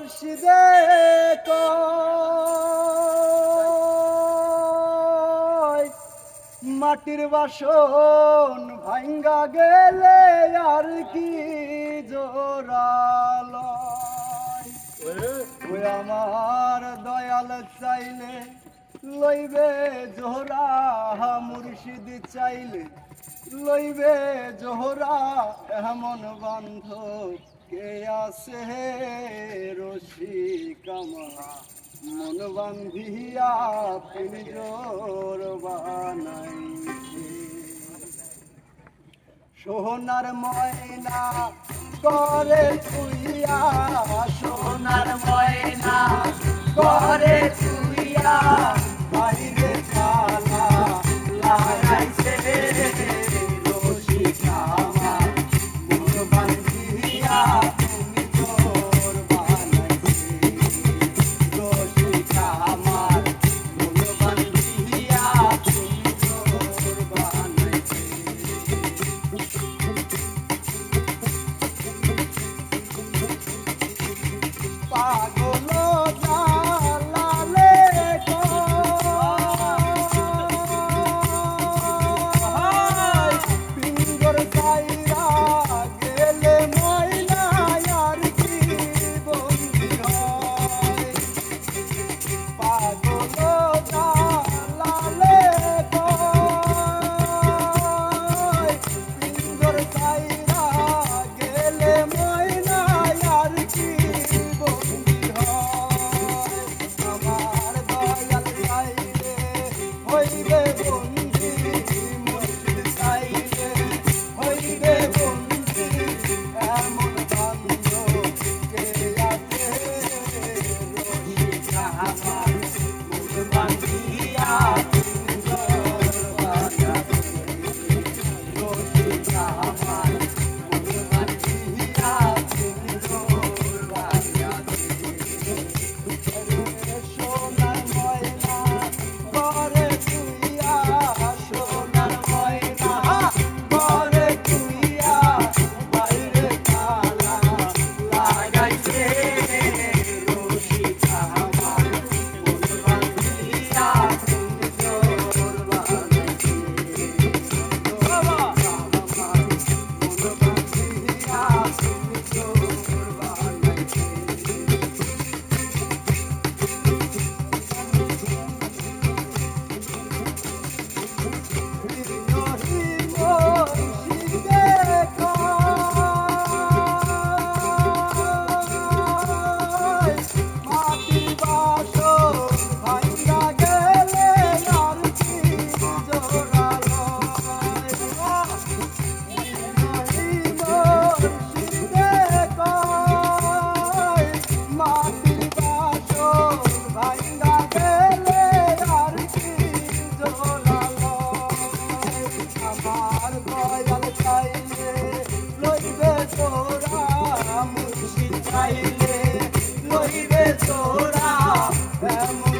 মুর্শিদে কয় মাটির বাসন ভাঙ্গা গেলে আর কি জোরালো ওই আমার দয়াল চাইলে লইবে জোহরা মুর্শিদ চাইলে লইবে জোহরা এমন বান্ধব কে আছে রসিক আমার মন বান্ধিয়া পিঞ্জর বানাইছে সোনার ময়না করে তুইয়া সোনার ময়না করে তুইয়া বাইরে তালা লাগাইছে রসিক আমার মন বান্ধিয়া পিঞ্জর বানাইছে রসিক আমার মন বান্ধিয়া পিঞ্জর বানাইছে পাগল জালালে কয় পিঞ্জর ছাইরা গেলে ময়না আর কি বন্দি হয় পাগল জালালে কয় পিঞ্জর ছাইরা গেলে ময়না আর কি বন্দি হয় আমার দয়াল চাইলে হইবে বন্দি মুর্শিদ চাইলে হইবে বন্দি এমন বান্ধব কে আছে রসিক আমার মন বান্ধিয়া পিঞ্জর বানাইছে রসিক আমার মন বান্ধিয়া পিঞ্জর বানাইছে সোনার ময়না করে তুইয়া সোনার ময়না করে তুইয়া বাইরে তালা লাগাইছে রসিক আমার মন বান্ধিয়া পিঞ্জর বানাইছে বাবা আমার মন বান্ধিয়া পিঞ্জর বানাইছে আমার দয়াল চাইলে লইবে তোরা মুর্শিদ চাইলে লইবে তোরা এমন